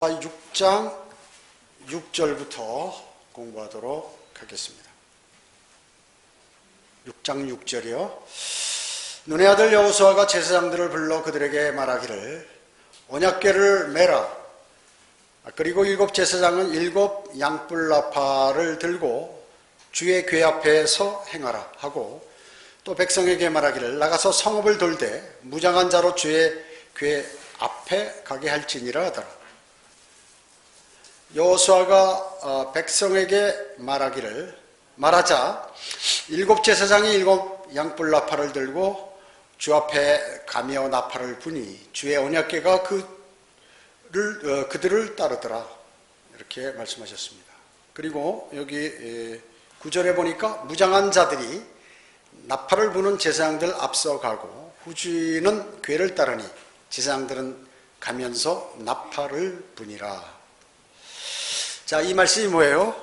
6장 6절부터 공부하도록 하겠습니다. 6장 6절이요. 눈의 아들 여호수아가 제사장들을 불러 그들에게 말하기를 언약궤를 메라. 그리고 7 제사장은 7 양뿔나팔을 들고 주의 궤 앞에서 행하라 하고 또 백성에게 말하기를 나가서 성읍을 돌되 무장한 자로 주의 궤 앞에 가게 할지니라 하더라. 여호수아가 백성에게 말하자 7 제사장이 7 양뿔나팔을 들고 주 앞에 가며 나팔을 부니 주의 언약궤가 그들을 따르더라. 이렇게 말씀하셨습니다. 그리고 여기 9절에 보니까 무장한 자들이 나팔을 부는 제사장들 앞서가고 후주인은 궤를 따르니 제사장들은 가면서 나팔을 부니라. 자, 이 말씀이 뭐예요?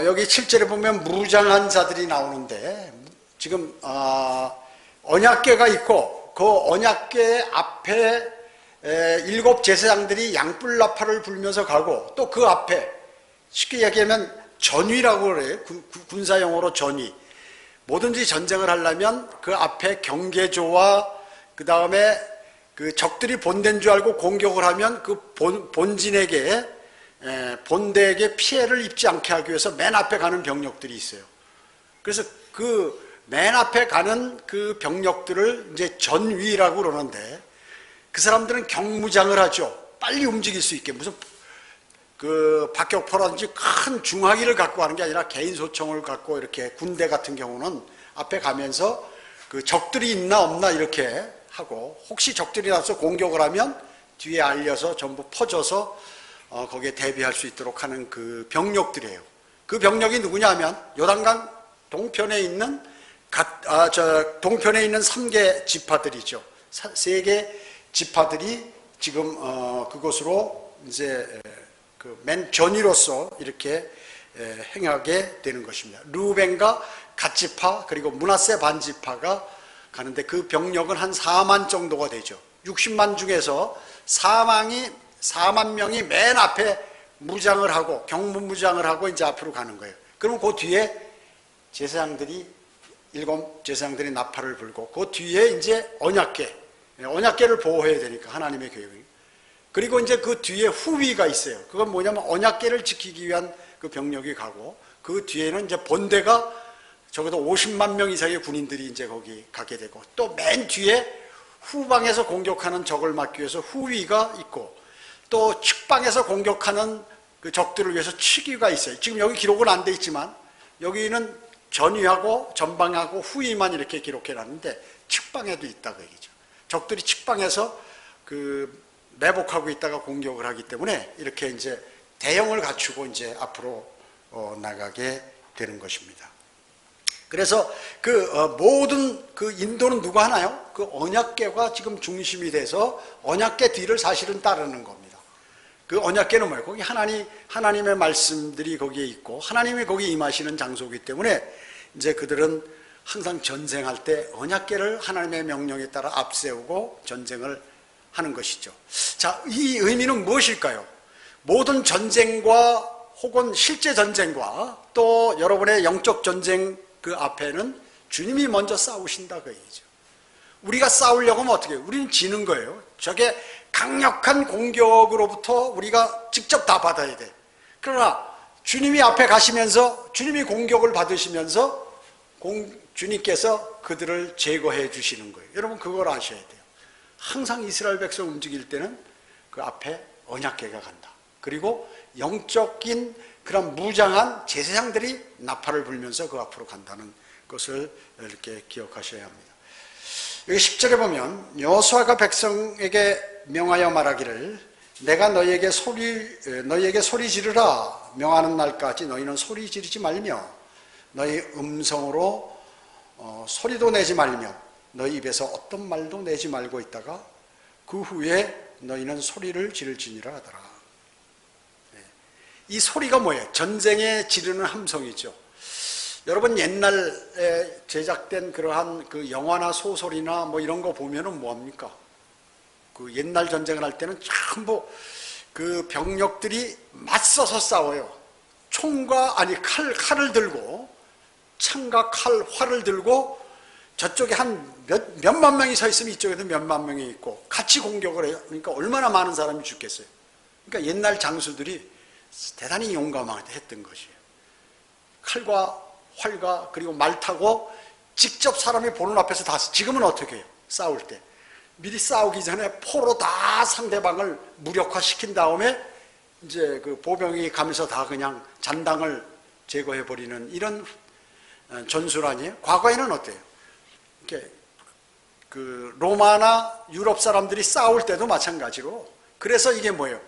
여기 7절에 보면 무장한 자들이 나오는데 지금 언약궤가 있고 그 언약궤 앞에 7 제사장들이 양뿔나팔을 불면서 가고 또 그 앞에 쉽게 얘기하면 전위라고 그래요. 군사용어로 전위. 뭐든지 전쟁을 하려면 그 앞에 경계조와 그 다음에 그 적들이 본대인 줄 알고 공격을 하면 그 본대에게 피해를 입지 않게 하기 위해서 맨 앞에 가는 병력들이 있어요. 그래서 그 맨 앞에 가는 그 병력들을 이제 전위라고 그러는데 그 사람들은 경무장을 하죠. 빨리 움직일 수 있게. 무슨 그 박격포라든지 큰 중화기를 갖고 가는 게 아니라 개인 소총을 갖고 이렇게 군대 같은 경우는 앞에 가면서 그 적들이 있나 없나 이렇게 하고 혹시 적들이 나서 공격을 하면 뒤에 알려서 전부 퍼져서 거기에 대비할 수 있도록 하는 그 병력들이에요. 그 병력이 누구냐 하면 요단강 동편에 있는 동편에 있는 3개 지파들이죠. 3개 지파들이 지금 그곳으로 이제 그 맨 전위로서 이렇게 행하게 되는 것입니다. 루벤과 갓지파 그리고 므낫세 반지파가 가는데 그 병력은 한 4만 정도가 되죠. 60만 중에서 4만 명이 맨 앞에 무장을 하고 경무무장을 하고 이제 앞으로 가는 거예요. 그러면 그 뒤에 제사장들이 7 제사장들이 나팔을 불고 그 뒤에 이제 언약궤를 보호해야 되니까 하나님의 계획이. 그리고 이제 그 뒤에 후위가 있어요. 그건 뭐냐면 언약궤를 지키기 위한 그 병력이 가고 그 뒤에는 이제 본대가 적어도 50만 명 이상의 군인들이 이제 거기 가게 되고 또 맨 뒤에 후방에서 공격하는 적을 막기 위해서 후위가 있고 또 측방에서 공격하는 그 적들을 위해서 측위가 있어요. 지금 여기 기록은 안 돼 있지만 여기는 전위하고 전방하고 후위만 이렇게 기록해 놨는데 측방에도 있다고 얘기죠. 적들이 측방에서 그 매복하고 있다가 공격을 하기 때문에 이렇게 이제 대형을 갖추고 이제 앞으로 나가게 되는 것입니다. 그래서 그 모든 그 인도는 누가 하나요? 그 언약궤가 지금 중심이 돼서 언약궤 뒤를 사실은 따르는 겁니다. 그 언약궤는 뭐예요? 거기 하나님의 말씀들이 거기에 있고 하나님이 거기에 임하시는 장소이기 때문에 이제 그들은 항상 전쟁할 때 언약궤를 하나님의 명령에 따라 앞세우고 전쟁을 하는 것이죠. 자, 이 의미는 무엇일까요? 모든 전쟁과 혹은 실제 전쟁과 또 여러분의 영적 전쟁 그 앞에는 주님이 먼저 싸우신다 그 얘기죠. 우리가 싸우려고 하면 어떻게 해요? 우리는 지는 거예요. 저게 강력한 공격으로부터 우리가 직접 다 받아야 돼. 그러나 주님이 앞에 가시면서 주님이 공격을 받으시면서 주님께서 그들을 제거해 주시는 거예요. 여러분 그걸 아셔야 돼요. 항상 이스라엘 백성 움직일 때는 그 앞에 언약궤가 간다. 그리고 영적인 그런 무장한 제사장들이 나팔을 불면서 그 앞으로 간다는 것을 이렇게 기억하셔야 합니다. 여기 10절에 보면 여호수아가 백성에게 명하여 말하기를 내가 너희에게 소리 지르라 명하는 날까지 너희는 소리 지르지 말며 너희 음성으로 소리도 내지 말며 너희 입에서 어떤 말도 내지 말고 있다가 그 후에 너희는 소리를 지를지니라 하더라. 이 소리가 뭐예요? 전쟁에 지르는 함성이죠. 여러분 옛날에 제작된 그러한 그 영화나 소설이나 뭐 이런 거 보면은 뭐합니까? 그 옛날 전쟁을 할 때는 전부 그 병력들이 맞서서 싸워요. 칼을 들고, 창과 칼, 활을 들고, 저쪽에 한 몇만 명이 서 있으면 이쪽에도 몇만 명이 있고, 같이 공격을 해요. 그러니까 얼마나 많은 사람이 죽겠어요. 그러니까 옛날 장수들이 대단히 용감하게 했던 것이에요. 칼과 활과 그리고 말 타고 직접 사람이 보는 앞에서 다, 지금은 어떻게 해요? 싸울 때. 미리 싸우기 전에 포로 다 상대방을 무력화시킨 다음에 이제 그 보병이 가면서 다 그냥 잔당을 제거해버리는 이런 전술 아니에요? 과거에는 어때요? 이렇게 그 로마나 유럽 사람들이 싸울 때도 마찬가지로, 그래서 이게 뭐예요?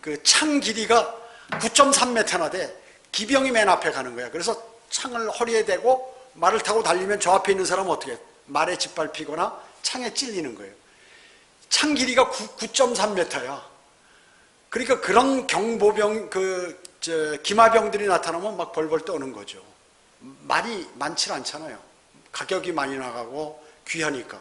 그 창 길이가 9.3m나 돼. 기병이 맨 앞에 가는 거야. 그래서 창을 허리에 대고 말을 타고 달리면 저 앞에 있는 사람은 어떻게 해요? 말에 짓밟히거나 창에 찔리는 거예요. 창 길이가 9.3m야. 그러니까 그런 경보병, 기마병들이 나타나면 막 벌벌 떠는 거죠. 말이 많지 않잖아요. 가격이 많이 나가고 귀하니까.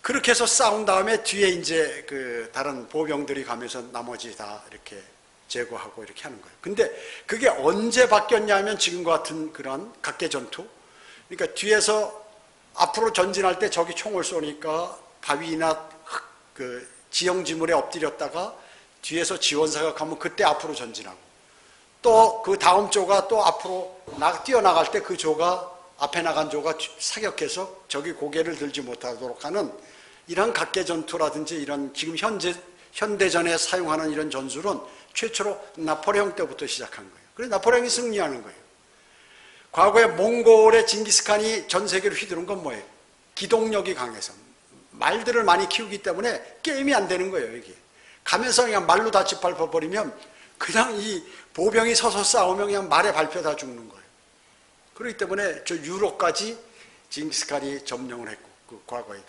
그렇게 해서 싸운 다음에 뒤에 이제 그 다른 보병들이 가면서 나머지 다 이렇게 제거하고 이렇게 하는 거예요. 근데 그게 언제 바뀌었냐면 지금과 같은 그런 각계전투. 그러니까 뒤에서 앞으로 전진할 때 적이 총을 쏘니까 바위나 그 지형지물에 엎드렸다가 뒤에서 지원사가 가면 그때 앞으로 전진하고, 또 그 다음 조가 또 앞으로 뛰어나갈 때 그 조가, 앞에 나간 조가 사격해서 적이 고개를 들지 못하도록 하는 이런 각계전투라든지 이런 지금 현대전에 사용하는 이런 전술은 최초로 나폴레옹 때부터 시작한 거예요. 그래서 나폴레옹이 승리하는 거예요. 과거에 몽골의 징기스칸이 전 세계를 휘두른 건 뭐예요? 기동력이 강해서. 말들을 많이 키우기 때문에 게임이 안 되는 거예요, 이게. 가면서 그냥 말로 다 짓밟아버리면 그냥 이 보병이 서서 싸우면 그냥 말에 밟혀다 죽는 거예요. 그렇기 때문에 저 유럽까지 징기스칸이 점령을 했고, 그 과거에.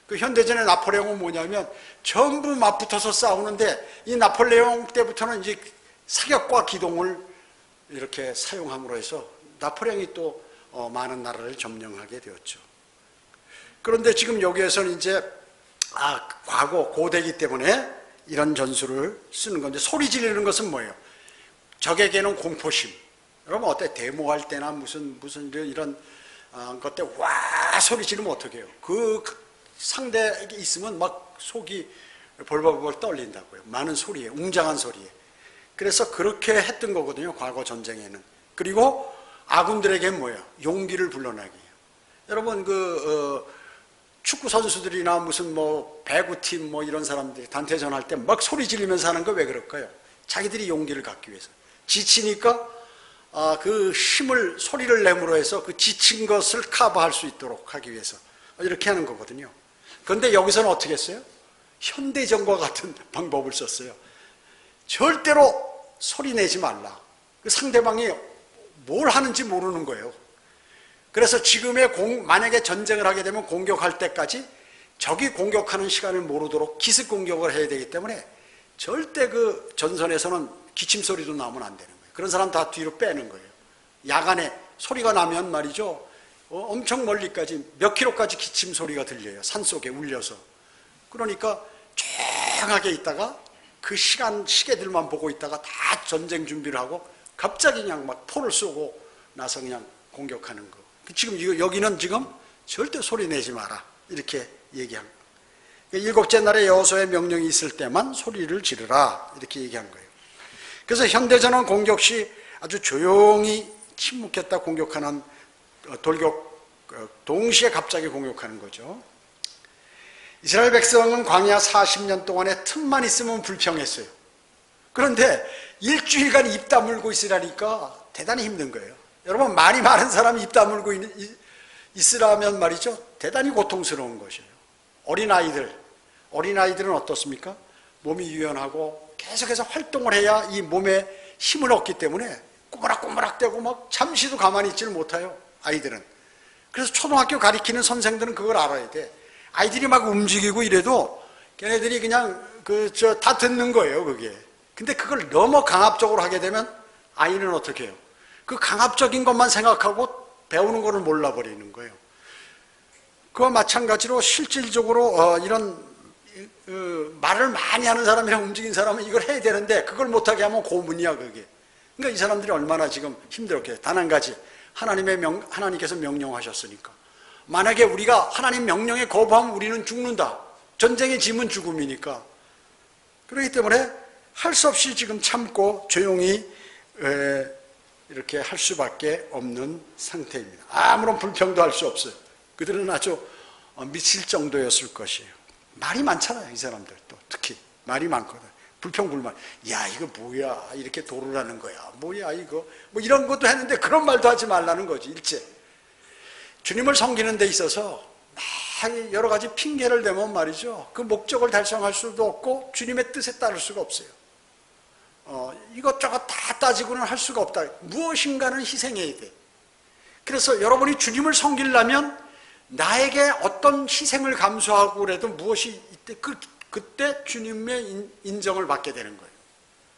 그 현대전의 나폴레옹은 뭐냐면 전부 맞붙어서 싸우는데, 이 나폴레옹 때부터는 이제 사격과 기동을 이렇게 사용함으로 해서 나폴레옹이 또 많은 나라를 점령하게 되었죠. 그런데 지금 여기에서는 이제 과거 고대이기 때문에 이런 전술을 쓰는 건데, 소리 지르는 것은 뭐예요? 적에게는 공포심. 여러분 어때? 데모할 때나 무슨 이런 것 때 와 소리 지르면 어떻게 해요? 그 상대에게 있으면 막 속이 벌벌벌 떨린다고요. 많은 소리에, 웅장한 소리에. 그래서 그렇게 했던 거거든요, 과거 전쟁에는. 그리고 아군들에게 뭐예요? 용기를 불러내기. 여러분 축구 선수들이나 무슨 배구팀 이런 사람들이 단체전 할 때 막 소리 지르면서 하는 거 왜 그럴까요? 자기들이 용기를 갖기 위해서. 지치니까 그 힘을, 소리를 내므로 해서 그 지친 것을 커버할 수 있도록 하기 위해서 이렇게 하는 거거든요. 그런데 여기서는 어떻게 했어요? 현대전과 같은 방법을 썼어요. 절대로 소리 내지 말라. 그 상대방이 뭘 하는지 모르는 거예요. 그래서 지금의 만약에 전쟁을 하게 되면 공격할 때까지 적이 공격하는 시간을 모르도록 기습 공격을 해야 되기 때문에 절대 그 전선에서는 기침소리도 나면 안 되는 거예요. 그런 사람 다 뒤로 빼는 거예요. 야간에 소리가 나면 말이죠, 엄청 멀리까지 몇 킬로까지 기침소리가 들려요. 산속에 울려서. 그러니까 조용하게 있다가 그 시계들만 보고 있다가 다 전쟁 준비를 하고 갑자기 그냥 막 포를 쏘고 나서 그냥 공격하는 거. 지금 여기는 지금 절대 소리 내지 마라 이렇게 얘기한 거예요. 7째 날에 여호수아의 명령이 있을 때만 소리를 지르라 이렇게 얘기한 거예요. 그래서 현대전은 공격 시 아주 조용히 침묵했다 공격하는 돌격, 동시에 갑자기 공격하는 거죠. 이스라엘 백성은 광야 40년 동안에 틈만 있으면 불평했어요. 그런데 일주일간 입 다물고 있으라니까 대단히 힘든 거예요. 여러분, 말이 많은 사람이 입 다물고 있으라면 말이죠, 대단히 고통스러운 것이에요. 어린아이들은 어떻습니까? 몸이 유연하고 계속해서 활동을 해야 이 몸에 힘을 얻기 때문에 꼬무락꼬무락대고 막 잠시도 가만히 있지를 못해요, 아이들은. 그래서 초등학교 가르치는 선생들은 그걸 알아야 돼. 아이들이 막 움직이고 이래도 걔네들이 그냥 다 듣는 거예요, 그게. 근데 그걸 너무 강압적으로 하게 되면 아이는 어떻게 해요? 그 강압적인 것만 생각하고 배우는 거를 몰라버리는 거예요. 그와 마찬가지로 실질적으로 이런 말을 많이 하는 사람이랑 움직인 사람은 이걸 해야 되는데 그걸 못하게 하면 고문이야 그게. 그러니까 이 사람들이 얼마나 지금 힘들었게. 단 한 가지, 하나님께서 명령하셨으니까. 만약에 우리가 하나님 명령에 거부하면 우리는 죽는다. 전쟁의 짐은 죽음이니까. 그렇기 때문에 할 수 없이 지금 참고 조용히 이렇게 할 수밖에 없는 상태입니다. 아무런 불평도 할 수 없어요. 그들은 아주 미칠 정도였을 것이에요. 말이 많잖아요, 이 사람들도. 특히 말이 많거든. 불평불만. 야, 이거 뭐야? 이렇게 도르라는 거야. 뭐야, 이거? 뭐 이런 것도 했는데 그런 말도 하지 말라는 거지, 일체. 주님을 섬기는 데 있어서 막 여러 가지 핑계를 대면 말이죠. 그 목적을 달성할 수도 없고 주님의 뜻에 따를 수가 없어요. 이것저것 다 따지고는 할 수가 없다. 무엇인가는 희생해야 돼. 그래서 여러분이 주님을 섬기려면 나에게 어떤 희생을 감수하고 그래도 무엇이 이때 그때 주님의 인정을 받게 되는 거예요.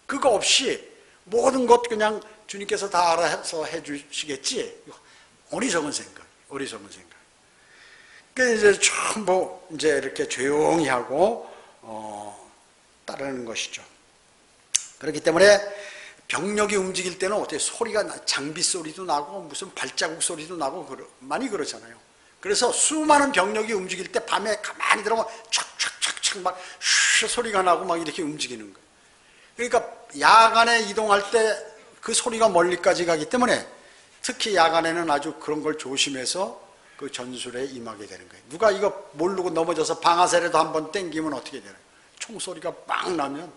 그거 없이 모든 것 그냥 주님께서 다 알아서 해주시겠지. 어리석은 생각, 어리석은 생각. 그러니까 이제 전부 이제 이렇게 조용히 하고 따르는 것이죠. 그렇기 때문에 병력이 움직일 때는 어떻게 소리가 장비 소리도 나고 무슨 발자국 소리도 나고 많이 그렇잖아요. 그래서 수많은 병력이 움직일 때 밤에 가만히 들어가면 촥촥촥촥 막 소리가 나고 막 이렇게 움직이는 거예요. 그러니까 야간에 이동할 때 그 소리가 멀리까지 가기 때문에 특히 야간에는 아주 그런 걸 조심해서 그 전술에 임하게 되는 거예요. 누가 이거 모르고 넘어져서 방아쇠라도 한번 땡기면 어떻게 되나요? 총소리가 빵 나면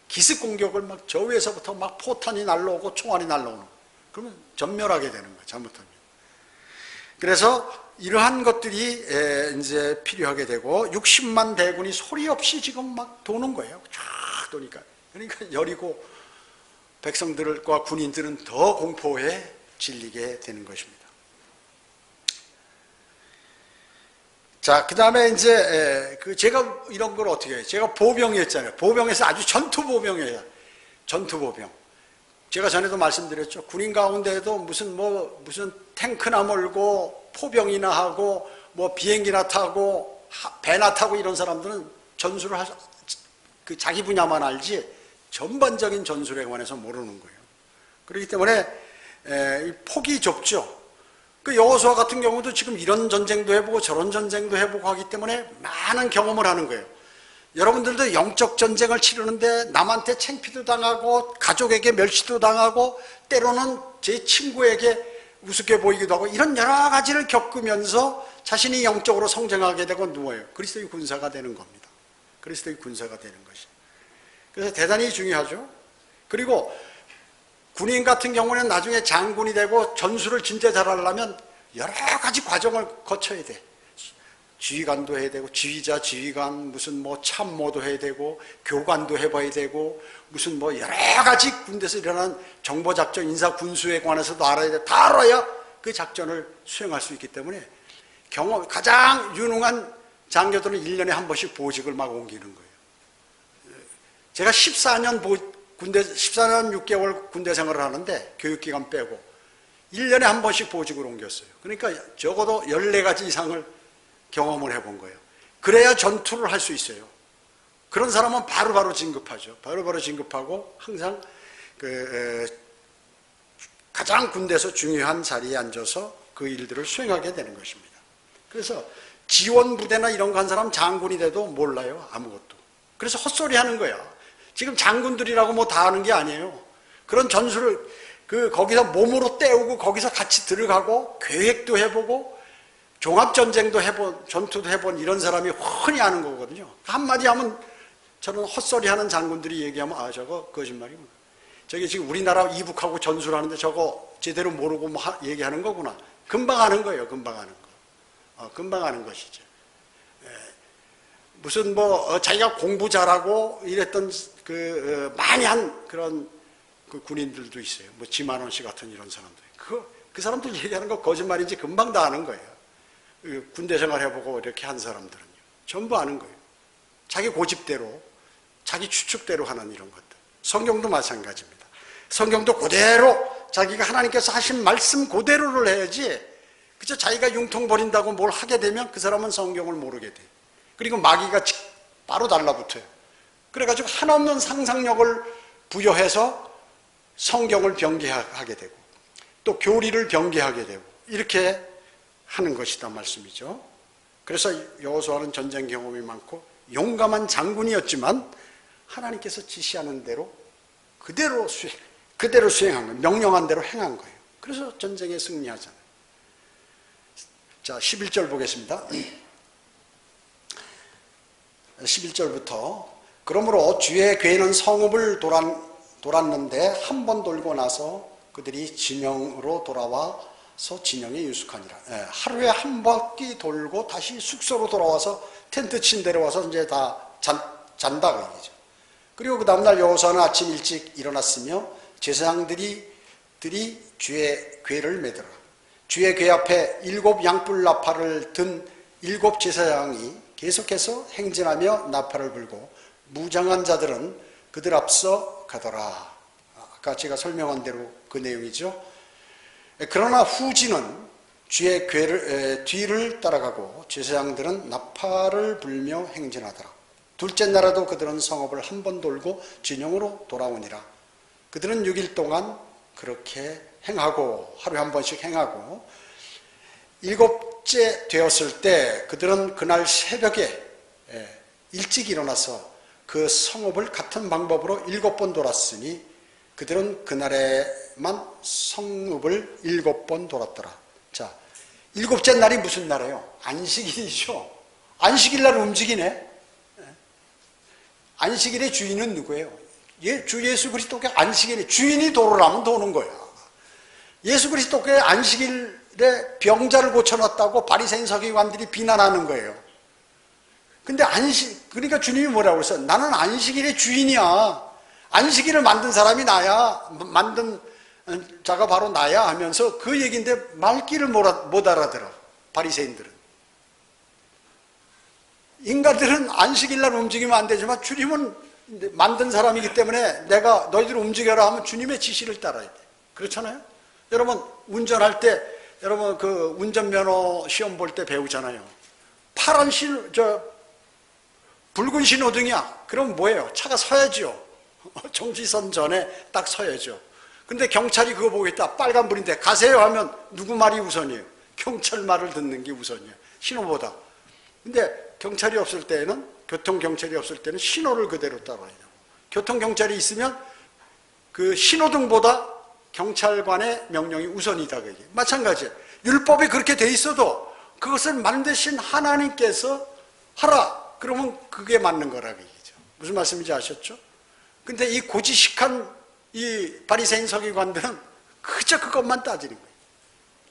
기습 공격을 막 저 위에서부터 막 포탄이 날라오고 총알이 날라오는 거예요. 그러면 전멸하게 되는 거예요, 잘못하면. 그래서 이러한 것들이 이제 필요하게 되고 60만 대군이 소리 없이 지금 막 도는 거예요. 쫙 도니까. 그러니까 여리고 백성들과 군인들은 더 공포에 질리게 되는 것입니다. 자, 그 다음에 이제 제가 이런 걸 어떻게 해요? 제가 보병이었잖아요. 보병에서 아주 전투보병이에요. 전투보병. 제가 전에도 말씀드렸죠. 군인 가운데에도 무슨 탱크나 몰고 포병이나 하고 뭐 비행기나 타고 배나 타고 이런 사람들은 전술을 그 자기 분야만 알지 전반적인 전술에 관해서 모르는 거예요. 그렇기 때문에 폭이 좁죠. 그 여호수아 같은 경우도 지금 이런 전쟁도 해보고 저런 전쟁도 해보고 하기 때문에 많은 경험을 하는 거예요. 여러분들도 영적 전쟁을 치르는데 남한테 창피도 당하고 가족에게 멸시도 당하고 때로는 제 친구에게 우습게 보이기도 하고 이런 여러 가지를 겪으면서 자신이 영적으로 성장하게 되고 누워요. 그리스도의 군사가 되는 겁니다. 그리스도의 군사가 되는 것이. 그래서 대단히 중요하죠. 그리고 군인 같은 경우는 나중에 장군이 되고 전술을 진짜 잘하려면 여러 가지 과정을 거쳐야 돼. 지휘관도 해야 되고 지휘자, 지휘관, 무슨 뭐 참모도 해야 되고 교관도 해봐야 되고 무슨 뭐 여러 가지 군대에서 일어나는 정보작전, 인사, 군수에 관해서도 알아야 돼. 다 알아야 그 작전을 수행할 수 있기 때문에 가장 유능한 장교들은 1년에 한 번씩 보직을 막 옮기는 거예요. 제가 14년 6개월 군대 생활을 하는데 교육기간 빼고 1년에 한 번씩 보직을 옮겼어요. 그러니까 적어도 14가지 이상을 경험을 해본 거예요. 그래야 전투를 할 수 있어요. 그런 사람은 바로바로 진급하죠. 바로바로 진급하고 항상 가장 군대에서 중요한 자리에 앉아서 그 일들을 수행하게 되는 것입니다. 그래서 지원부대나 이런 거 한 사람 장군이 돼도 몰라요. 아무것도. 그래서 헛소리 하는 거야. 지금 장군들이라고 뭐 다 하는 게 아니에요. 그런 전술을 거기서 몸으로 때우고 거기서 같이 들어가고 계획도 해보고 종합전쟁도 해본, 전투도 해본 이런 사람이 훤히 아는 거거든요. 한마디 하면 저는 헛소리 하는 장군들이 얘기하면 아 저거 거짓말이구나. 저기 지금 우리나라 이북하고 전술하는데 저거 제대로 모르고 뭐 얘기하는 거구나. 금방 아는 거예요. 금방 아는 거. 금방 아는 것이죠. 무슨 뭐 자기가 공부 잘하고 이랬던 많이 한 그런 그 군인들도 있어요. 뭐 지만원 씨 같은 이런 사람들. 그 사람들 얘기하는 거 거짓말인지 금방 다 아는 거예요. 군대 생활 해보고 이렇게 한 사람들은요. 전부 아는 거예요. 자기 고집대로, 자기 추측대로 하는 이런 것들. 성경도 마찬가지입니다. 성경도 그대로 자기가 하나님께서 하신 말씀 그대로를 해야지 그저 자기가 융통 버린다고 뭘 하게 되면 그 사람은 성경을 모르게 돼. 그리고 마귀가 바로 달라붙어요. 그래가지고 한없는 상상력을 부여해서 성경을 변개하게 되고 또 교리를 변개하게 되고 이렇게 하는 것이다 말씀이죠. 그래서 여호수아는 전쟁 경험이 많고 용감한 장군이었지만 하나님께서 지시하는 대로 그대로 수행한 거예요. 명령한 대로 행한 거예요. 그래서 전쟁에 승리하잖아요. 자, 11절 보겠습니다. 11절부터 그러므로 주의 괴는 성읍을 돌았는데 한 번 돌고 나서 그들이 진영으로 돌아와서 진영에 유숙하니라. 하루에 한 바퀴 돌고 다시 숙소로 돌아와서 텐트 친 데로 와서 이제 다 잔다 그 얘기죠. 그리고 그 다음날 여호수아는 아침 일찍 일어났으며 제사장들이 주의 궤를 매더라. 주의 궤 앞에 7 양뿔 나팔을 든 7 제사장이 계속해서 행진하며 나팔을 불고 무장한 자들은 그들 앞서 가더라. 아까 제가 설명한 대로 그 내용이죠. 그러나 후진은 주의 뒤를 따라가고 제사장들은 나팔을 불며 행진하더라. 둘째 날에도 그들은 성읍을 한 번 돌고 진영으로 돌아오니라. 그들은 6일 동안 그렇게 행하고 하루에 한 번씩 행하고 7째 되었을 때 그들은 그날 새벽에 일찍 일어나서 그 성읍을 같은 방법으로 7번 돌았으니 그들은 그날에만 성읍을 7번 돌았더라. 자, 7째 날이 무슨 날이에요? 안식일이죠. 안식일 날 움직이네. 안식일의 주인은 누구예요? 주 예수 그리스도께 안식일의 주인이 도로라면 도는 거야. 예수 그리스도께 안식일에 병자를 고쳐놨다고 바리새인 서기관들이 비난하는 거예요. 근데 그러니까 주님이 뭐라고 그랬어요? 나는 안식일의 주인이야. 안식일을 만든 사람이 나야. 만든 자가 바로 나야 하면서 그 얘기인데 말귀를 못 알아들어. 바리새인들은. 인간들은 안식일날 움직이면 안 되지만 주님은 만든 사람이기 때문에 내가 너희들 움직여라 하면 주님의 지시를 따라야 돼. 그렇잖아요? 여러분 운전할 때 여러분 그 운전면허 시험 볼 때 배우잖아요. 파란 붉은 신호등이야. 그럼 뭐예요? 차가 서야죠. 정지선 전에 딱 서야죠. 근데 경찰이 그거 보고 있다. 빨간불인데 가세요 하면 누구 말이 우선이에요? 경찰 말을 듣는 게 우선이에요. 신호보다. 근데 경찰이 없을 때는 교통경찰이 없을 때는 신호를 그대로 따라야 돼요. 교통경찰이 있으면 그 신호등보다 경찰관의 명령이 우선이다. 그게 마찬가지예요. 율법이 그렇게 돼 있어도 그것을 만드신 하나님께서 하라. 그러면 그게 맞는 거라고 얘기죠. 무슨 말씀인지 아셨죠? 근데 이 고지식한 이 바리새인 서기관들은 그저 그것만 따지는 거예요.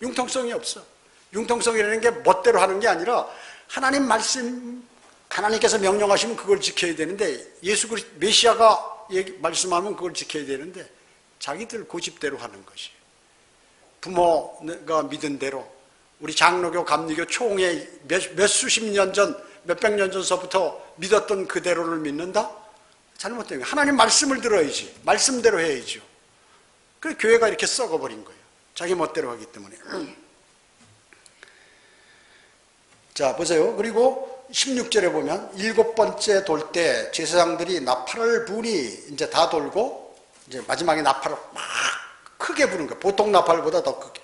융통성이 없어. 융통성이라는 게 멋대로 하는 게 아니라 하나님 말씀, 하나님께서 명령하시면 그걸 지켜야 되는데 예수 그리스도 메시아가 말씀하면 그걸 지켜야 되는데 자기들 고집대로 하는 것이. 부모가 믿은 대로 우리 장로교, 감리교 총회 몇 수십 년 전, 몇백 년 전서부터 믿었던 그대로를 믿는다? 잘못된 거예요. 하나님 말씀을 들어야지. 말씀대로 해야죠. 그래서 교회가 이렇게 썩어버린 거예요. 자기 멋대로 하기 때문에. 자, 보세요. 그리고 16절에 보면 7번째 돌 때 제사장들이 나팔을 부니 이제 다 돌고 이제 마지막에 나팔을 막 크게 부는 거예요. 보통 나팔보다 더 크게.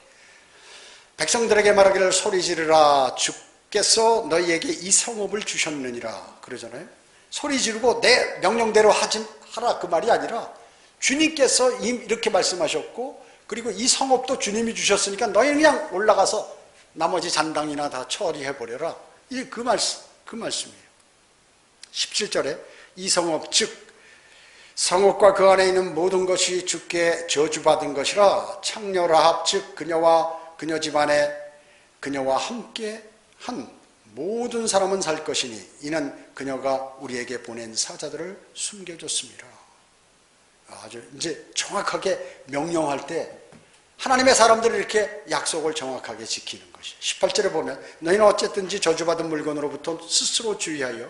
백성들에게 말하기를 소리 지르라. 주께서 너희에게 이 성읍을 주셨느니라. 그러잖아요. 소리 지르고 내 명령대로 하라 그 말이 아니라 주님께서 이렇게 말씀하셨고 그리고 이 성읍도 주님이 주셨으니까 너희는 그냥 올라가서 나머지 잔당이나 다 처리해버려라. 그 말씀이에요. 17절에 이 성읍 즉 성읍과 그 안에 있는 모든 것이 주께 저주받은 것이라 창녀 라합 즉 그녀와 그녀 집안에 그녀와 함께 한 모든 사람은 살 것이니 이는 그녀가 우리에게 보낸 사자들을 숨겨줬습니다. 아주 이제 정확하게 명령할 때 하나님의 사람들이 이렇게 약속을 정확하게 지키는 것이. 18절에 보면 너희는 어쨌든지 저주받은 물건으로부터 스스로 주의하여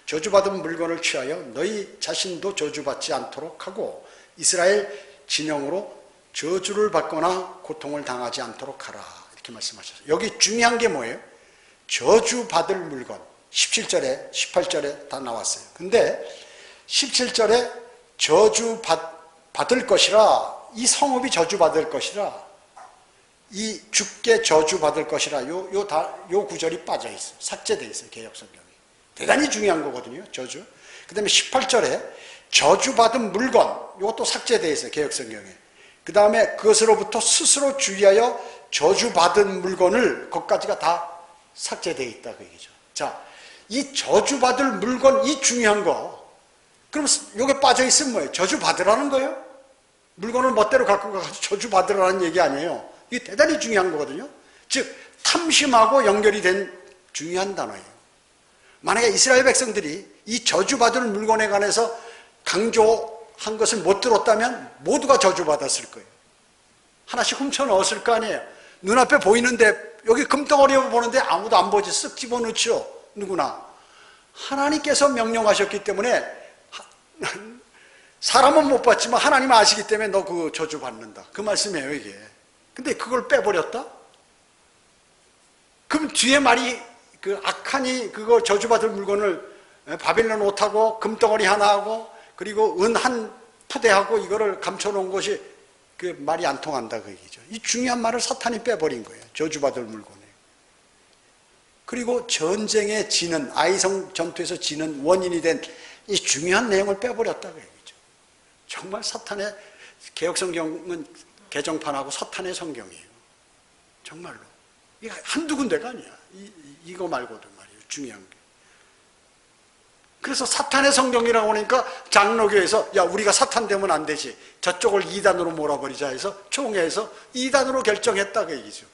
저주받은 물건을 취하여 너희 자신도 저주받지 않도록 하고 이스라엘 진영으로 저주를 받거나 고통을 당하지 않도록 하라. 이렇게 말씀하셨어요. 여기 중요한 게 뭐예요? 저주받을 물건. 17절에 18절에 다 나왔어요. 근데 17절에 저주 받을 것이라, 이 성읍이 저주 받을 것이라, 이 주께 저주 받을 것이라, 요 구절이 빠져 있어요. 삭제되어 있어요. 개역성경에. 대단히 중요한 거거든요. 저주. 그 다음에 18절에 저주받은 물건, 이것도 삭제되어 있어요. 개역성경에. 그 다음에 그것으로부터 스스로 주의하여 저주받은 물건을, 그것까지가 다 삭제되어 있다 그 얘기죠. 자, 이 저주받을 물건, 이 중요한 거, 그럼 요게 빠져 있으면 뭐예요? 저주받으라는 거예요? 물건을 멋대로 갖고 가서 저주받으라는 얘기 아니에요. 이게 대단히 중요한 거거든요. 즉 탐심하고 연결이 된 중요한 단어예요. 만약에 이스라엘 백성들이 이 저주받을 물건에 관해서 강조한 것을 못 들었다면 모두가 저주받았을 거예요. 하나씩 훔쳐 넣었을 거 아니에요. 눈앞에 보이는데, 여기 금덩어리 보는데 아무도 안 보지. 쓱 집어넣죠. 누구나. 하나님께서 명령하셨기 때문에, 사람은 못 봤지만 하나님은 아시기 때문에 너 그 저주받는다. 그 말씀이에요 이게. 근데 그걸 빼버렸다? 그럼 뒤에 말이, 그 악한이 그거 저주받을 물건을 바벨론 옷하고 금덩어리 하나하고 그리고 은 한 푸대하고 이거를 감춰놓은 것이 그 말이 안 통한다 그 얘기죠. 이 중요한 말을 사탄이 빼버린 거예요. 저주받을 물건에. 그리고 전쟁에 지는, 아이성 전투에서 지는 원인이 된 이 중요한 내용을 빼버렸다 그 얘기죠. 정말 사탄의, 개역성경은 개정판하고 사탄의 성경이에요. 정말로. 이게 한두 군데가 아니야. 이거 말고도 말이에요. 중요한 게. 그래서 사탄의 성경이라고 하니까 장로교에서, 야, 우리가 사탄 되면 안 되지. 저쪽을 이단으로 몰아버리자 해서 총회에서 이단으로 결정했다 그 얘기죠.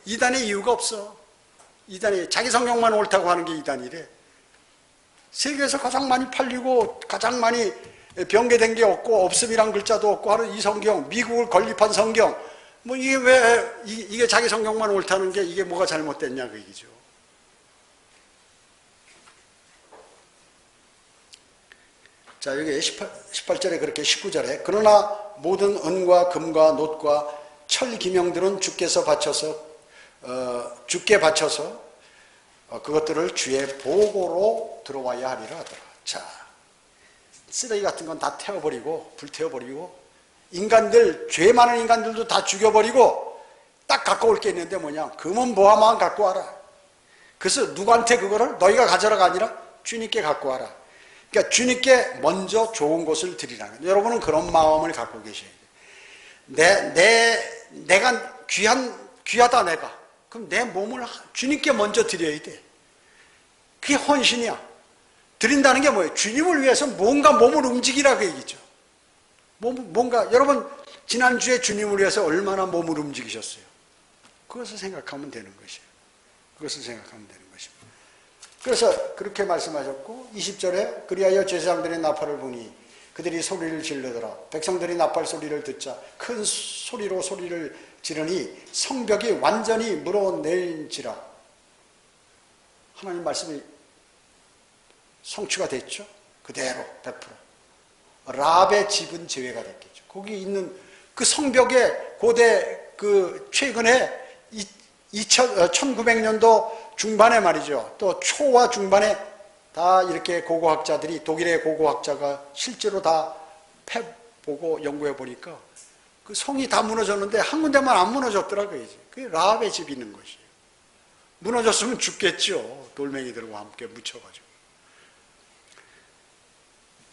이단의 이유가 없어. 이단이 자기 성경만 옳다고 하는 게 이단이래. 세계에서 가장 많이 팔리고 가장 많이 변개된 게 없고 없음이란 글자도 없고 하는 이 성경, 미국을 건립한 성경, 뭐 이게 왜 이게 자기 성경만 옳다는 게 이게 뭐가 잘못됐냐 그 얘기죠. 자, 여기 18절에 그렇게 19절에 그러나 모든 은과 금과 놋과 철 기명들은 주께 바쳐서 그것들을 주의 보고로 들어와야 하리라 하더라. 자, 쓰레기 같은 건 다 태워버리고 불태워버리고 인간들, 죄 많은 인간들도 다 죽여버리고 딱 갖고 올 게 있는데 뭐냐, 금은 보화만 갖고 와라. 그래서 누구한테 그거를 너희가 가져라가 아니라 주님께 갖고 와라. 그러니까 주님께 먼저 좋은 것을 드리라는 거예요. 여러분은 그런 마음을 갖고 계셔야 돼요. 내가 귀하다 내가. 그럼 내 몸을 주님께 먼저 드려야 돼. 그게 헌신이야. 드린다는 게 뭐예요? 주님을 위해서 뭔가 몸을 움직이라 그 얘기죠. 뭔가 여러분 지난주에 주님을 위해서 얼마나 몸을 움직이셨어요? 그것을 생각하면 되는 것이에요. 그것을 생각하면 되는 것입니다. 그래서 그렇게 말씀하셨고 20절에 그리하여 제사장들의 나팔을 보니 그들이 소리를 지르더라. 백성들이 나팔 소리를 듣자 큰 소리로 소리를 지르니 성벽이 완전히 물어낼지라. 하나님 말씀이 성취가 됐죠. 그대로 100%. 라합의 집은 제외가 됐겠죠. 거기 있는 그 성벽에 고대 그 최근에 1900년도 중반에 말이죠. 또 초와 중반에 다 이렇게 고고학자들이, 독일의 고고학자가 실제로 다 패보고 연구해 보니까 그 성이 다 무너졌는데 한 군데만 안 무너졌더라고요. 그게 라합의 집이 있는 것이에요. 무너졌으면 죽겠죠. 돌멩이들과 함께 묻혀가지고.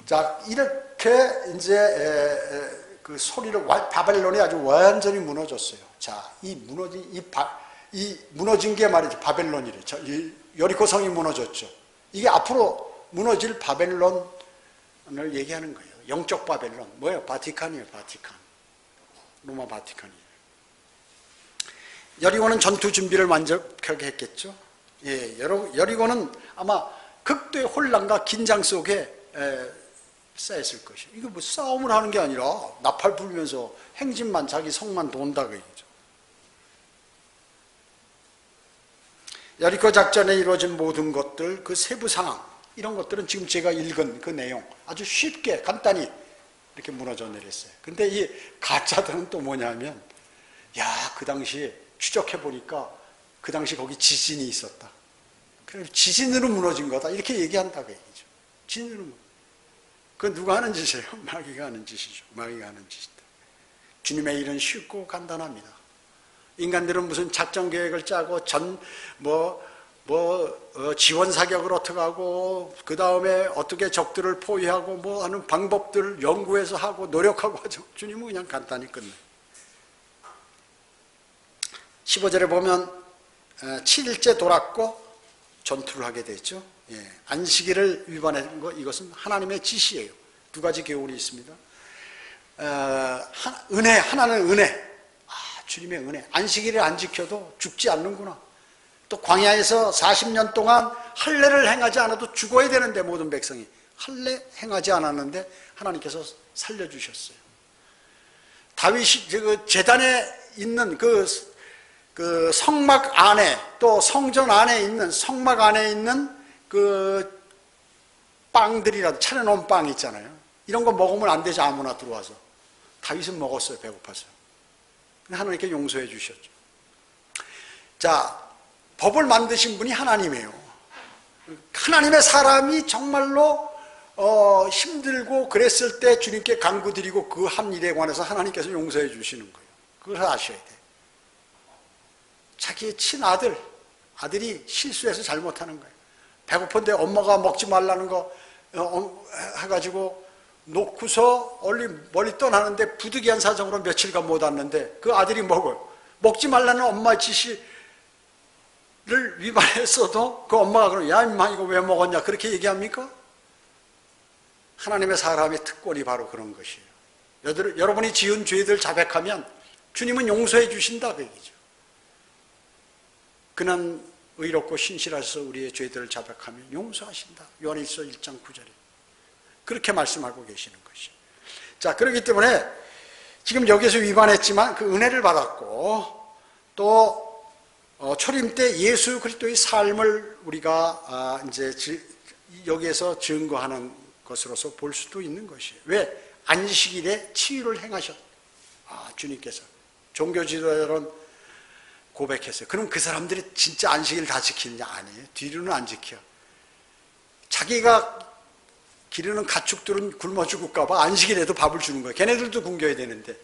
자, 이렇게 이제 그 소리를, 바벨론이 아주 완전히 무너졌어요. 자, 이 무너진 게 말이죠. 바벨론이래. 여리고 성이 무너졌죠. 이게 앞으로 무너질 바벨론을 얘기하는 거예요. 영적 바벨론. 뭐예요? 바티칸이에요. 바티칸. 로마 바티칸이에요. 여리고는 전투 준비를 완벽하게 했겠죠. 예, 여리고는 아마 극도의 혼란과 긴장 속에 쌓였을 것이에요. 이게 뭐 싸움을 하는 게 아니라 나팔 불면서 행진만, 자기 성만 돈다 그 얘기죠. 여리고 작전에 이루어진 모든 것들, 그 세부 상황, 이런 것들은 지금 제가 읽은 그 내용 아주 쉽게 간단히 이렇게 무너져 내렸어요. 근데 이 가짜들은 또 뭐냐면, 야, 그 당시에 추적해 보니까 그 당시 거기 지진이 있었다. 그래, 지진으로 무너진 거다. 이렇게 얘기한다고 얘기죠. 지진으로 그건 누가 하는 짓이에요? 마귀가 하는 짓이죠. 마귀가 하는 짓이다. 주님의 일은 쉽고 간단합니다. 인간들은 무슨 작전 계획을 짜고 지원 사격을 어떻게 하고 그 다음에 어떻게 적들을 포위하고 뭐 하는 방법들을 연구해서 하고 노력하고 하죠. 주님은 그냥 간단히 끝내요. 15절에 보면 7일째 돌았고 전투를 하게 되죠. 예, 안식일을 위반한 거 이것은 하나님의 지시예요. 두 가지 교훈이 있습니다. 은혜, 하나는 은혜. 주님의 은혜. 안식일을 안 지켜도 죽지 않는구나. 또 광야에서 40년 동안 할례를 행하지 않아도 죽어야 되는데 모든 백성이 할례 행하지 않았는데 하나님께서 살려주셨어요. 다윗이 그 제단에 있는 그 성막 안에 또 성전 안에 있는 성막 안에 있는 그 빵들이라도 차려놓은 빵 있잖아요. 이런 거 먹으면 안 되지. 아무나 들어와서. 다윗은 먹었어요. 배고파서. 하나님께 용서해 주셨죠. 자, 법을 만드신 분이 하나님이에요. 하나님의 사람이 정말로 힘들고 그랬을 때 주님께 간구드리고 그 한 일에 관해서 하나님께서 용서해 주시는 거예요. 그걸 아셔야 돼요. 자기의 아들이 실수해서 잘못하는 거예요. 배고픈데 엄마가 먹지 말라는 거 해가지고 놓고서 멀리 떠나는데 부득이한 사정으로 며칠간 못 왔는데 그 아들이 먹어요. 먹지 말라는 엄마의 지시를 위반했어도 그 엄마가 그러면 야 임마 이거 왜 먹었냐 그렇게 얘기합니까? 하나님의 사람의 특권이 바로 그런 것이에요. 여러분이 지은 죄들 자백하면 주님은 용서해 주신다 그 얘기죠. 그는 의롭고 신실하셔서 우리의 죄들을 자백하면 용서하신다. 요한일서 1장 9절에 그렇게 말씀하고 계시는 것이죠. 자, 그렇기 때문에 지금 여기서 위반했지만 그 은혜를 받았고 또 초림 때 예수 그리스도의 삶을 우리가 이제 여기에서 증거하는 것으로서 볼 수도 있는 것이에요. 왜? 안식일에 치유를 행하셨. 주님께서 종교 지도자들은 고백했어요. 그럼 그 사람들이 진짜 안식일 다 지키느냐? 아니에요. 뒤로는 안 지켜. 자기가 기르는 가축들은 굶어 죽을까봐 안식일에도 밥을 주는 거예요. 걔네들도 굶겨야 되는데.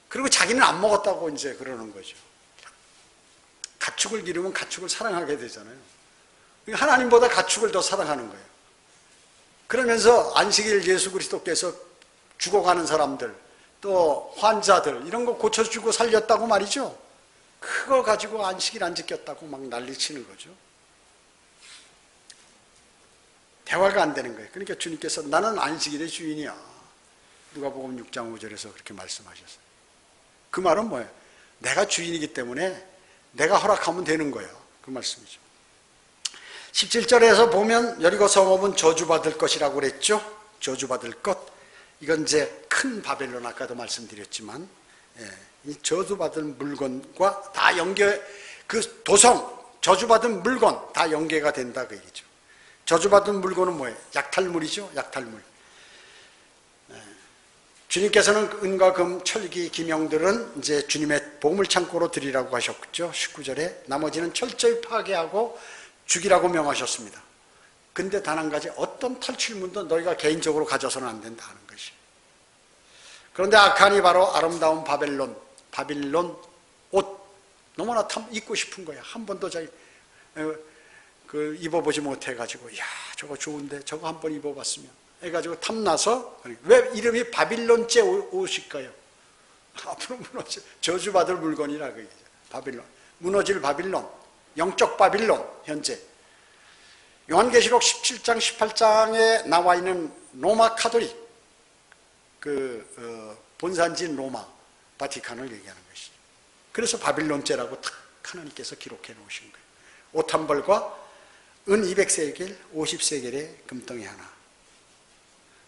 그리고 자기는 안 먹었다고 이제 그러는 거죠. 가축을 기르면 가축을 사랑하게 되잖아요. 하나님보다 가축을 더 사랑하는 거예요. 그러면서 안식일 예수 그리스도께서 죽어가는 사람들, 또 환자들 이런 거 고쳐주고 살렸다고 말이죠. 그거 가지고 안식일 안 지켰다고 막 난리치는 거죠. 대화가 안 되는 거예요. 그러니까 주님께서 나는 안식일의 주인이야. 누가복음 6장 5절에서 그렇게 말씀하셨어요. 그 말은 뭐예요? 내가 주인이기 때문에 내가 허락하면 되는 거예요. 그 말씀이죠. 17절에서 보면 여리고 성읍은 저주받을 것이라고 그랬죠. 저주받을 것. 이건 이제 큰 바벨론 아까도 말씀드렸지만 이 저주받은 물건과 다 그 도성 저주받은 물건 다 연계가 된다 그 얘기죠. 저주받은 물건은 뭐예요? 약탈물이죠. 약탈물. 주님께서는 은과 금, 철기, 기명들은 이제 주님의 보물창고로 드리라고 하셨죠. 19절에 나머지는 철저히 파괴하고 죽이라고 명하셨습니다. 근데 단 한 가지 어떤 탈출물도 너희가 개인적으로 가져서는 안 된다 하는 것이. 그런데 아칸이 바로 아름다운 바빌론 옷 너무나 입고 싶은 거야. 한 번도 입어보지 못해가지고 야 저거 좋은데 저거 한번 입어봤으면 해가지고 탐나서. 왜 이름이 바빌론제 옷일까요? 앞으로 무너질 저주받을 물건이라 그 얘기죠. 바빌론, 무너질 바빌론, 영적 바빌론. 현재 요한계시록 17장 18장에 나와 있는 로마 카톨릭 본산지인 로마 바티칸을 얘기하는 것이죠. 그래서 바빌론제라고 탁 하나님께서 기록해 놓으신 거예요. 옷 한 벌과 은 200세겔 50세겔의 금덩이 하나.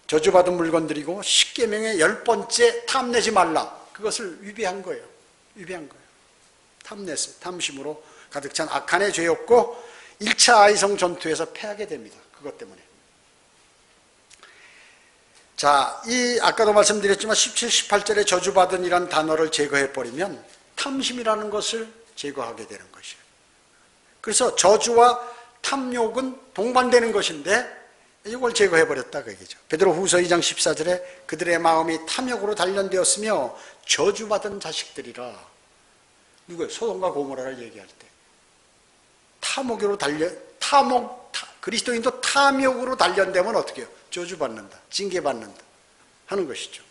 저주받은 물건들이고 십계명의 10번째 탐내지 말라. 그것을 위배한 거예요. 위배한 거예요. 탐냈어요. 탐심으로 가득 찬 악한의 죄였고 1차 아이성 전투에서 패하게 됩니다. 그것 때문에. 자, 아까도 말씀드렸지만 17, 18절에 저주받은 이란 단어를 제거해버리면 탐심이라는 것을 제거하게 되는 것이에요. 그래서 저주와 탐욕은 동반되는 것인데 이걸 제거해버렸다 그 얘기죠. 베드로후서 2장 14절에 그들의 마음이 탐욕으로 단련되었으며 저주받은 자식들이라. 누구예요? 소돔과 고모라를 얘기할 때 탐욕으로 그리스도인도 탐욕으로 단련되면 어떻게 해요? 저주받는다, 징계받는다 하는 것이죠.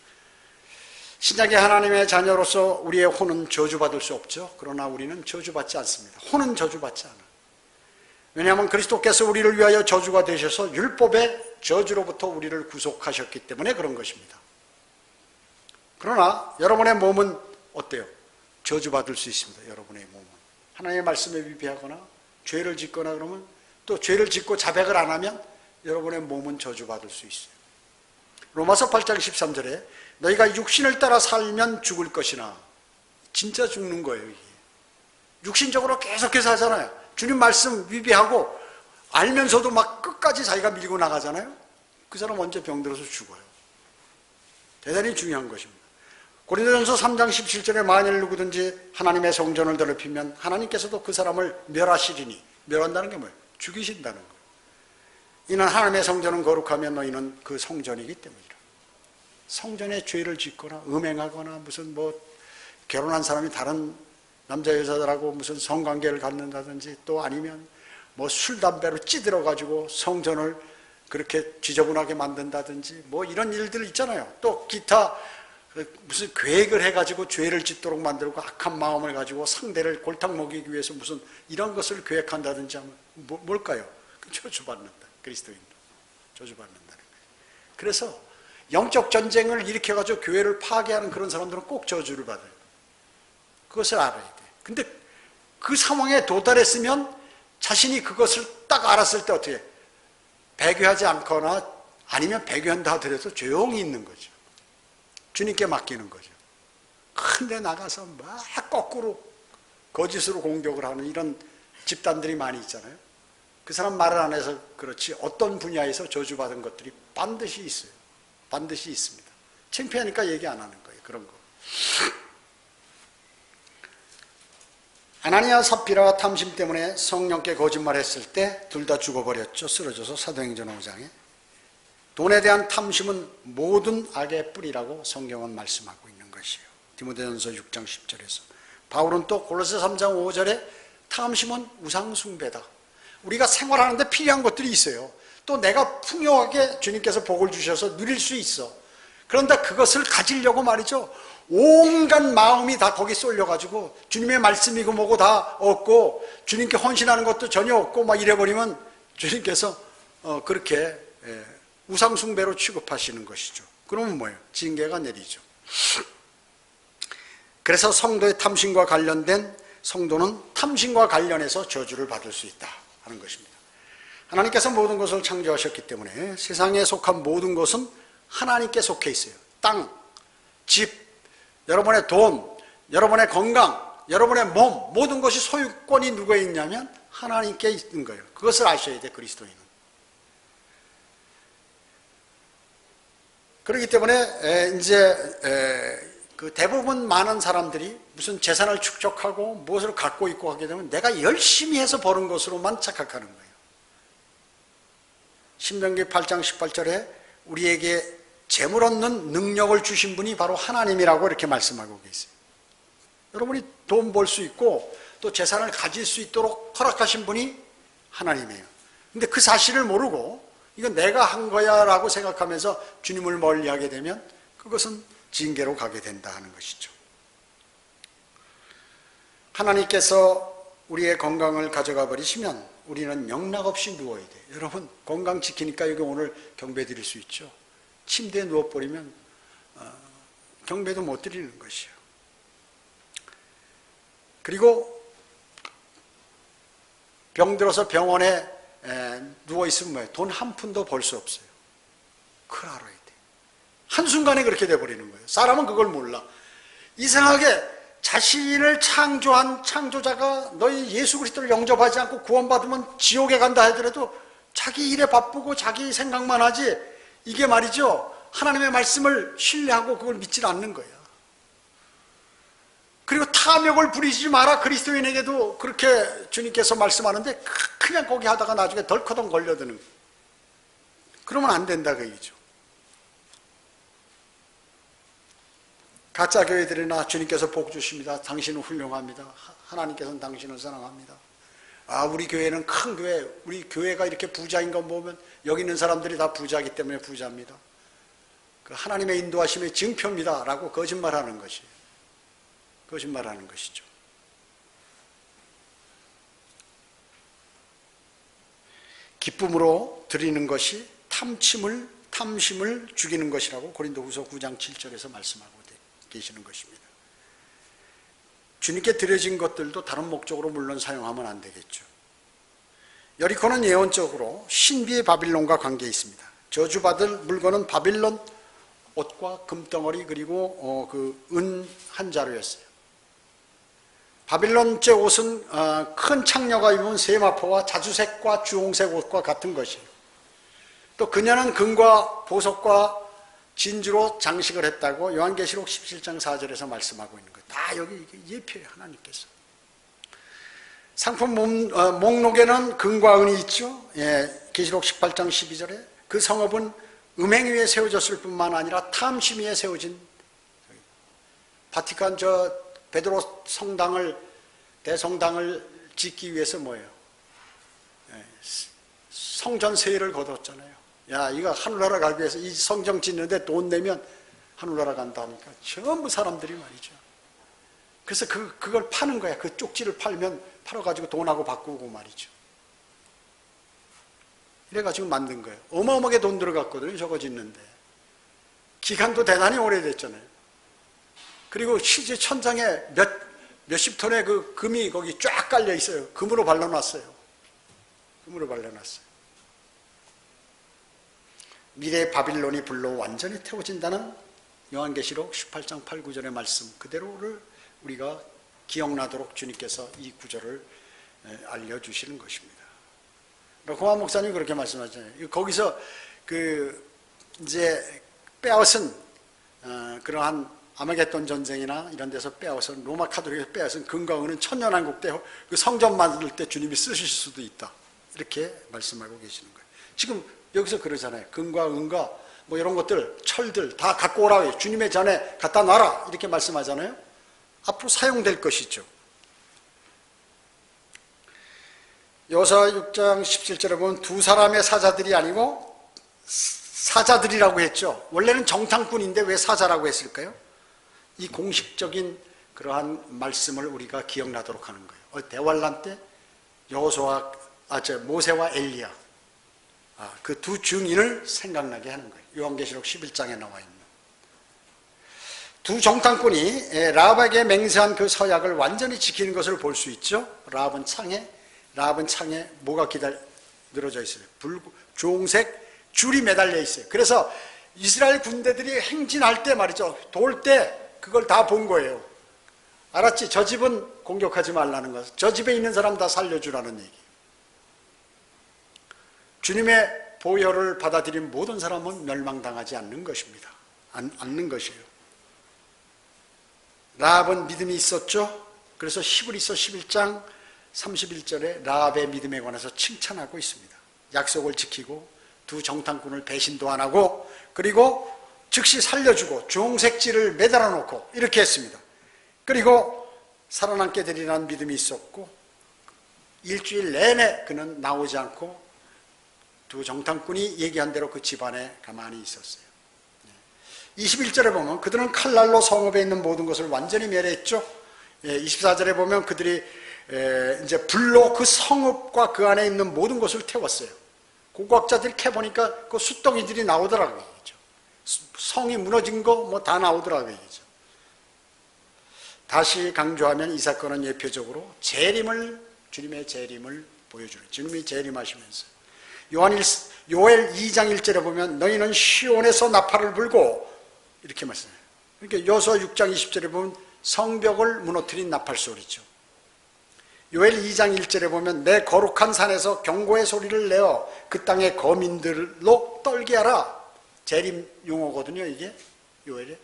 신약의 하나님의 자녀로서 우리의 혼은 저주받을 수 없죠. 그러나 우리는 저주받지 않습니다. 혼은 저주받지 않아요. 왜냐하면 그리스도께서 우리를 위하여 저주가 되셔서 율법의 저주로부터 우리를 구속하셨기 때문에 그런 것입니다. 그러나 여러분의 몸은 어때요? 저주받을 수 있습니다. 여러분의 몸은 하나님의 말씀에 위배하거나 죄를 짓거나 그러면, 또 죄를 짓고 자백을 안 하면 여러분의 몸은 저주받을 수 있어요. 로마서 8장 13절에 너희가 육신을 따라 살면 죽을 것이나, 진짜 죽는 거예요. 이게 육신적으로 계속해서 하잖아요. 주님 말씀 위배하고 알면서도 막 끝까지 자기가 밀고 나가잖아요. 그 사람 먼저 병들어서 죽어요. 대단히 중요한 것입니다. 고린도전서 3장 17절에 만일 누구든지 하나님의 성전을 더럽히면 하나님께서도 그 사람을 멸하시리니, 멸한다는 게 뭐예요? 죽이신다는 거예요. 이는 하나님의 성전은 거룩하면 너희는 그 성전이기 때문이라. 성전에 죄를 짓거나 음행하거나 무슨 결혼한 사람이 다른 남자 여자들하고 무슨 성관계를 갖는다든지, 또 아니면 술 담배로 찌들어 가지고 성전을 그렇게 지저분하게 만든다든지 이런 일들 있잖아요. 또 기타 무슨 계획을 해가지고 죄를 짓도록 만들고 악한 마음을 가지고 상대를 골탕 먹이기 위해서 무슨 이런 것을 계획한다든지 하면 뭘까요? 저주받는다. 그리스도인도 저주받는다는 거예요. 그래서 영적 전쟁을 일으켜가지고 교회를 파괴하는 그런 사람들은 꼭 저주를 받아요. 그것을 알아야 돼. 근데 그 상황에 도달했으면 자신이 그것을 딱 알았을 때 어떻게 해? 배교하지 않거나 아니면 배교한다 하더라도 조용히 있는 거죠. 주님께 맡기는 거죠. 근데 나가서 막 거꾸로 거짓으로 공격을 하는 이런 집단들이 많이 있잖아요. 그 사람 말을 안 해서 그렇지 어떤 분야에서 저주받은 것들이 반드시 있어요. 반드시 있습니다. 창피하니까 얘기 안 하는 거예요. 그런 거. 아나니아 삽비라와 탐심 때문에 성령께 거짓말했을 때 둘 다 죽어버렸죠. 쓰러져서 사도행전 5장에. 돈에 대한 탐심은 모든 악의 뿌리라고 성경은 말씀하고 있는 것이에요. 디모데전서 6장 10절에서. 바울은 또 골로새 3장 5절에 탐심은 우상숭배다. 우리가 생활하는데 필요한 것들이 있어요. 또 내가 풍요하게 주님께서 복을 주셔서 누릴 수 있어. 그런데 그것을 가지려고 말이죠. 온갖 마음이 다 거기 쏠려가지고 주님의 말씀이고 뭐고 다 없고 주님께 헌신하는 것도 전혀 없고 막 이래버리면 주님께서 그렇게 우상숭배로 취급하시는 것이죠. 그러면 뭐예요? 징계가 내리죠. 그래서 성도의 탐심과 관련된 성도는 탐심과 관련해서 저주를 받을 수 있다 하는 것입니다. 하나님께서 모든 것을 창조하셨기 때문에 세상에 속한 모든 것은 하나님께 속해 있어요. 땅, 집, 여러분의 돈, 여러분의 건강, 여러분의 몸, 모든 것이 소유권이 누구에 있냐면 하나님께 있는 거예요. 그것을 아셔야 돼, 그리스도인은. 그렇기 때문에 그 대부분 많은 사람들이 무슨 재산을 축적하고 무엇을 갖고 있고 하게 되면 내가 열심히 해서 버는 것으로만 착각하는 거예요. 신명기 8장 18절에 우리에게 재물 얻는 능력을 주신 분이 바로 하나님이라고 이렇게 말씀하고 계세요. 여러분이 돈 벌 수 있고 또 재산을 가질 수 있도록 허락하신 분이 하나님이에요. 근데 그 사실을 모르고 이건 내가 한 거야 라고 생각하면서 주님을 멀리하게 되면 그것은 징계로 가게 된다 하는 것이죠. 하나님께서 우리의 건강을 가져가 버리시면 우리는 영락 없이 누워야 돼요. 여러분 건강 지키니까 여기 오늘 경배 드릴 수 있죠. 침대에 누워버리면 경배도 못 드리는 것이에요. 그리고 병들어서 병원에 누워있으면 뭐예요? 돈 한 푼도 벌 수 없어요. 그걸 알아야 돼. 한순간에 그렇게 돼버리는 거예요. 사람은 그걸 몰라. 이상하게 자신을 창조한 창조자가 너희 예수 그리스도를 영접하지 않고 구원받으면 지옥에 간다 하더라도 자기 일에 바쁘고 자기 생각만 하지 이게 말이죠. 하나님의 말씀을 신뢰하고 그걸 믿지 않는 거야. 그리고 탐욕을 부리지 마라. 그리스도인에게도 그렇게 주님께서 말씀하는데 그냥 거기 하다가 나중에 덜커덩 걸려드는 거예요. 그러면 안 된다 그 얘기죠. 가짜 교회들이나 주님께서 복 주십니다. 당신은 훌륭합니다. 하나님께서는 당신을 사랑합니다. 아, 우리 교회는 큰 교회, 우리 교회가 이렇게 부자인 거 보면 여기 있는 사람들이 다 부자이기 때문에 부자입니다. 그 하나님의 인도하심의 증표입니다. 라고 거짓말하는 것이에요. 거짓말하는 것이죠. 기쁨으로 드리는 것이 탐심을 죽이는 것이라고 고린도후서 9장 7절에서 말씀하고 계시는 것입니다. 주님께 드려진 것들도 다른 목적으로 물론 사용하면 안 되겠죠. 여리코는 예언적으로 신비의 바빌론과 관계에 있습니다. 저주받을 물건은 바빌론 옷과 금덩어리 그리고 그 은 한 자루였어요. 바빌론제 옷은 큰 창녀가 입은 세마포와 자주색과 주홍색 옷과 같은 것이에요. 또 그녀는 금과 보석과 진주로 장식을 했다고 요한계시록 17장 4절에서 말씀하고 있는 거예요. 다 여기 예표예요. 하나님께서. 상품 목록에는 금과 은이 있죠. 예, 계시록 18장 12절에 그 성읍은 음행 위에 세워졌을 뿐만 아니라 탐심 위에 세워진 바티칸 베드로 대성당을 짓기 위해서 뭐예요? 예, 성전 세일을 거뒀잖아요. 야, 이거 하늘나라 가기 위해서 이 성정 짓는데 돈 내면 하늘나라 간다 하니까 전부 사람들이 말이죠. 그래서 그걸 파는 거야. 그 쪽지를 팔아가지고 돈하고 바꾸고 말이죠. 이래가지고 만든 거예요. 어마어마하게 돈 들어갔거든요. 저거 짓는데. 기간도 대단히 오래됐잖아요. 그리고 실제 천장에 몇십 톤의 그 금이 거기 쫙 깔려 있어요. 금으로 발라놨어요. 금으로 발라놨어요. 미래의 바빌론이 불로 완전히 태워진다는 요한계시록 18장 8, 9절의 말씀 그대로를 우리가 기억나도록 주님께서 이 구절을 알려주시는 것입니다. 고만 목사님이 그렇게 말씀하잖아요. 거기서 이제 빼앗은 그러한 아마겟돈 전쟁이나 이런 데서 빼앗은 로마 카톨릭에서 빼앗은 금과 은은 천년왕국 때 그 성전 만들 때 주님이 쓰실 수도 있다. 이렇게 말씀하고 계시는 거예요. 지금 여기서 그러잖아요. 금과 은과 뭐 이런 것들, 철들 다 갖고 오라. 주님의 전에 갖다 놔라. 이렇게 말씀하잖아요. 앞으로 사용될 것이죠. 여호수아 6장 17절에 보면 두 사람의 사자들이 아니고 사자들이라고 했죠. 원래는 정탐꾼인데 왜 사자라고 했을까요? 이 공식적인 그러한 말씀을 우리가 기억나도록 하는 거예요. 대환란 때 모세와 엘리야 그 두 증인을 생각나게 하는 거예요. 요한계시록 11장에 나와 있는 두 정탐꾼이 라합에게 맹세한 그 서약을 완전히 지키는 것을 볼 수 있죠. 라합은 창에 뭐가 늘어져 있어요? 주홍색 줄이 매달려 있어요. 그래서 이스라엘 군대들이 행진할 때 말이죠. 돌 때 그걸 다 본 거예요. 알았지? 저 집은 공격하지 말라는 것. 저 집에 있는 사람 다 살려주라는 얘기. 주님의 보혈을 받아들인 모든 사람은 멸망당하지 않는 것입니다. 않는 것이에요. 라합은 믿음이 있었죠. 그래서 히브리서 11장 31절에 라합의 믿음에 관해서 칭찬하고 있습니다. 약속을 지키고 두 정탐꾼을 배신도 안 하고 그리고 즉시 살려주고 주홍색지를 매달아 놓고 이렇게 했습니다. 그리고 살아남게 되리라는 믿음이 있었고 일주일 내내 그는 나오지 않고 두 정탐꾼이 얘기한 대로 그 집안에 가만히 있었어요. 21절에 보면 그들은 칼날로 성읍에 있는 모든 것을 완전히 멸했죠. 24절에 보면 그들이 이제 불로 그 성읍과 그 안에 있는 모든 것을 태웠어요. 고고학자들이 캐보니까 그 숫덩이들이 나오더라고요. 성이 무너진 거 뭐 다 나오더라고요. 다시 강조하면 이 사건은 예표적으로 주님의 재림을 보여주는, 주님이 재림하시면서 요엘 2장 1절에 보면 너희는 시온에서 나팔을 불고 이렇게 말씀해요. 그러니까 여호수아 6장 20절에 보면 성벽을 무너뜨린 나팔 소리죠. 요엘 2장 1절에 보면 내 거룩한 산에서 경고의 소리를 내어 그 땅의 거민들로 떨게 하라. 재림 용어거든요. 이게 요엘에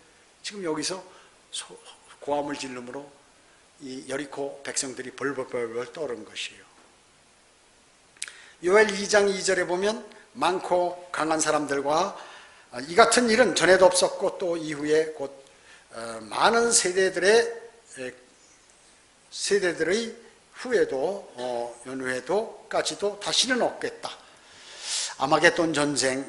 지금 여기서 고함을 지르므로 이 여리고 백성들이 벌벌벌 떠오른 것이에요. 요엘 2장 2절에 보면 많고 강한 사람들과 이 같은 일은 전에도 없었고 또 이후에 곧 많은 세대들의 후에도 연후에도까지도 다시는 없겠다. 아마겟돈 전쟁,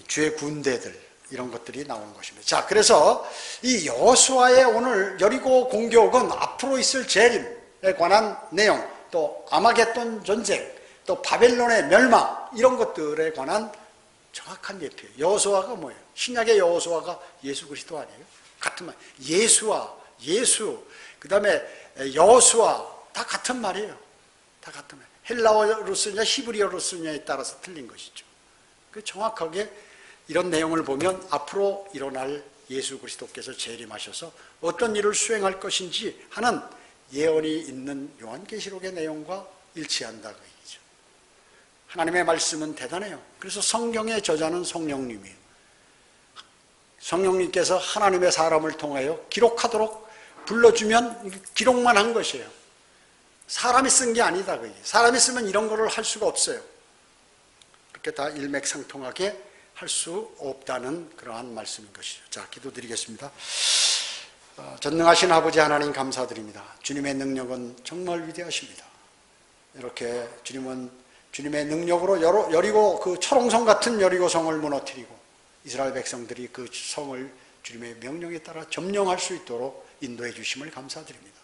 주의 군대들 이런 것들이 나오는 것입니다. 자, 그래서 이 여호수아의 오늘 여리고 공격은 앞으로 있을 재림에 관한 내용, 또 아마겟돈 전쟁, 또 바벨론의 멸망 이런 것들에 관한 정확한 예표예요. 여호수아가 뭐예요? 신약의 여호수아가 예수 그리스도 아니에요? 같은 말. 예수, 그 다음에 여호수아 다 같은 말이에요. 다 같은 말. 헬라어로 쓰냐 히브리어로 쓰냐에 따라서 틀린 것이죠. 그 정확하게 이런 내용을 보면 앞으로 일어날 예수 그리스도께서 재림하셔서 어떤 일을 수행할 것인지 하는 예언이 있는 요한계시록의 내용과 일치한다 그 얘기죠. 하나님의 말씀은 대단해요. 그래서 성경의 저자는 성령님이에요. 성령님께서 하나님의 사람을 통하여 기록하도록 불러주면 기록만 한 것이에요. 사람이 쓴 게 아니다. 그게. 사람이 쓰면 이런 거를 할 수가 없어요. 그렇게 다 일맥상통하게 할 수 없다는 그러한 말씀인 것이죠. 자, 기도드리겠습니다. 전능하신 아버지 하나님 감사드립니다. 주님의 능력은 정말 위대하십니다. 이렇게 주님은 주님의 능력으로 여리고 그 철옹성 같은 여리고성을 무너뜨리고 이스라엘 백성들이 그 성을 주님의 명령에 따라 점령할 수 있도록 인도해 주심을 감사드립니다.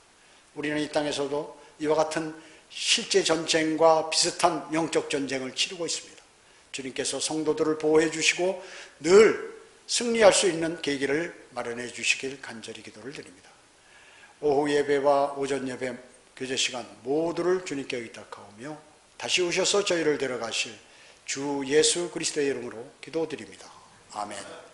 우리는 이 땅에서도 이와 같은 실제 전쟁과 비슷한 영적 전쟁을 치르고 있습니다. 주님께서 성도들을 보호해 주시고 늘 승리할 수 있는 계기를 마련해 주시길 간절히 기도를 드립니다. 오후 예배와 오전 예배 교제 시간 모두를 주님께 의탁하오며 다시 오셔서 저희를 데려가실 주 예수 그리스도의 이름으로 기도드립니다. 아멘.